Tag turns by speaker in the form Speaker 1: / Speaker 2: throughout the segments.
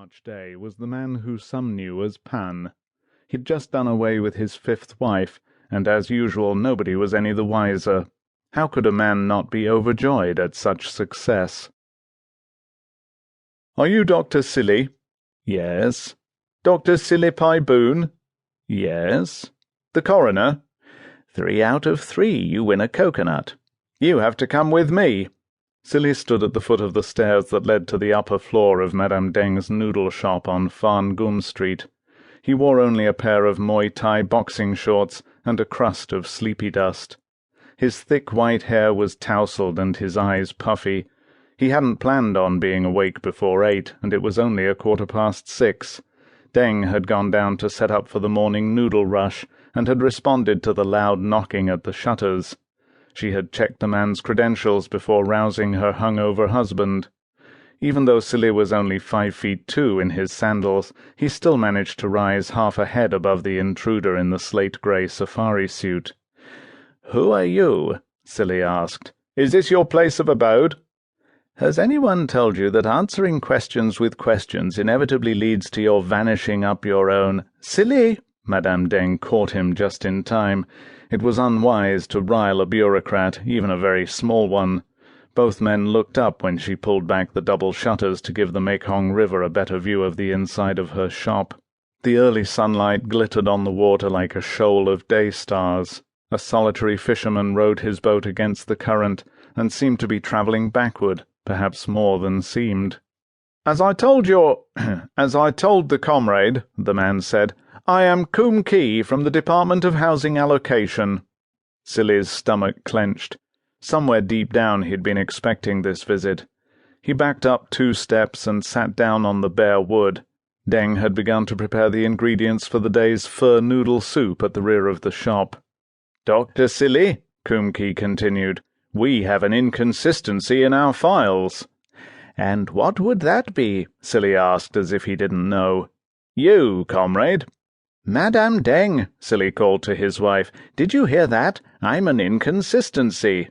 Speaker 1: March day was the man who some knew as Pan. He'd just done away with his fifth wife, and as usual nobody was any the wiser. How could a man not be overjoyed at such success? "Are you Dr. Silly?" "Yes." "Dr. Sillipai Boone?" "Yes." "The coroner?" 3 out of 3, you win a coconut. You have to come with me." Silly stood at the foot of the stairs that led to the upper floor of Madame Deng's noodle shop on Farn Gum Street. He wore only a pair of Muay Thai boxing shorts and a crust of sleepy dust. His thick white hair was tousled and his eyes puffy. He hadn't planned on being awake before 8, and it was only 6:15. Deng had gone down to set up for the morning noodle rush, and had responded to the loud knocking at the shutters. She had checked the man's credentials before rousing her hungover husband. Even though Silly was only 5'2" in his sandals, he still managed to rise half a head above the intruder in the slate-grey safari suit. "Who are you?" Silly asked. "Is this your place of abode?" "Has anyone told you that answering questions with questions inevitably leads to your vanishing up your own—" "Silly!" Madame Deng caught him just in time. It was unwise to rile a bureaucrat, even a very small one. Both men looked up when she pulled back the double shutters to give the Mekong River a better view of the inside of her shop. The early sunlight glittered on the water like a shoal of day stars. A solitary fisherman rowed his boat against the current, and seemed to be travelling backward, perhaps more than seemed. As I told the comrade," the man said, "I am Kum Ki from the Department of Housing Allocation." Silly's stomach clenched. Somewhere deep down he'd been expecting this visit. He backed up 2 steps and sat down on the bare wood. Deng had begun to prepare the ingredients for the day's pho noodle soup at the rear of the shop. "Dr. Silly," Kum Ki continued, "we have an inconsistency in our files." "And what would that be?" Silly asked, as if he didn't know. "You, comrade." "Madame Deng," Silly called to his wife, "did you hear that? I'm an inconsistency."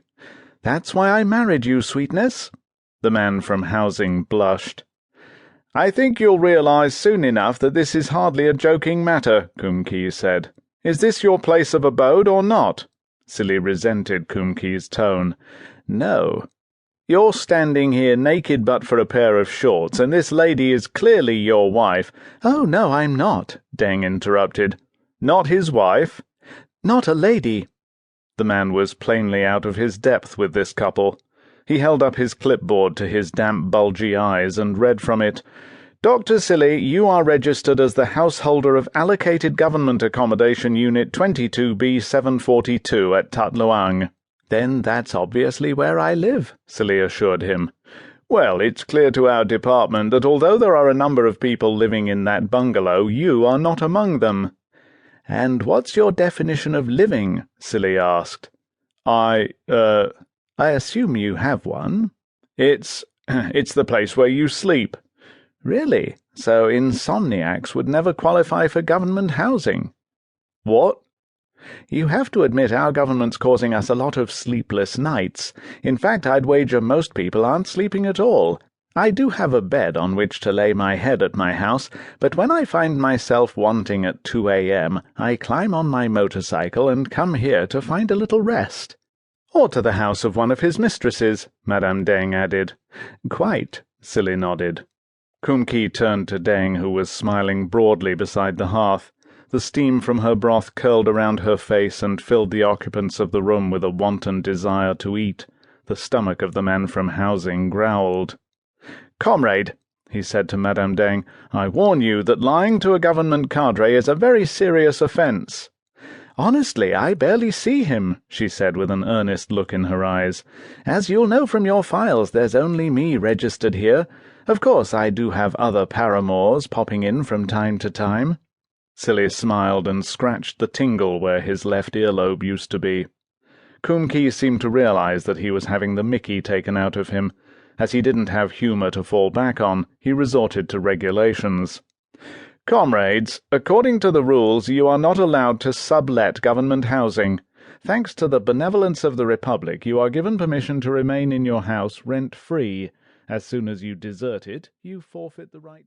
Speaker 1: "That's why I married you, sweetness." The man from housing blushed. "I think you'll realize soon enough that this is hardly a joking matter," Kum Ki said. "Is this your place of abode or not?" Silly resented Kum Ki's tone. "No." "You're standing here naked but for a pair of shorts, and this lady is clearly your wife." "Oh, no, I'm not," Deng interrupted. "Not his wife?" "Not a lady." The man was plainly out of his depth with this couple. He held up his clipboard to his damp, bulgy eyes and read from it, "Dr. Silly, you are registered as the householder of Allocated Government Accommodation Unit 22B742 at Tat Luang." "Then that's obviously where I live," Silly assured him. "Well, it's clear to our department that although there are a number of people living in that bungalow, you are not among them." "And what's your definition of living?" Silly asked. I assume you have one." It's the place where you sleep." "Really? So insomniacs would never qualify for government housing?" "What?" "You have to admit our government's causing us a lot of sleepless nights. In fact, I'd wager most people aren't sleeping at all. I do have a bed on which to lay my head at my house, but when I find myself wanting at 2 a.m., I climb on my motorcycle and come here to find a little rest." "Or to the house of one of his mistresses," Madame Deng added. "Quite," Silly nodded. Kum Ki turned to Deng, who was smiling broadly beside the hearth. The steam from her broth curled around her face and filled the occupants of the room with a wanton desire to eat. The stomach of the man from housing growled. "Comrade," he said to Madame Deng, "I warn you that lying to a government cadre is a very serious offence." "Honestly, I barely see him," she said with an earnest look in her eyes. "As you'll know from your files, there's only me registered here. Of course, I do have other paramours popping in from time to time." Silly smiled and scratched the tingle where his left earlobe used to be. Kum Ki seemed to realize that he was having the mickey taken out of him. As he didn't have humour to fall back on, he resorted to regulations. "Comrades, according to the rules, you are not allowed to sublet government housing. Thanks to the benevolence of the Republic, you are given permission to remain in your house rent-free. As soon as you desert it, you forfeit the right..."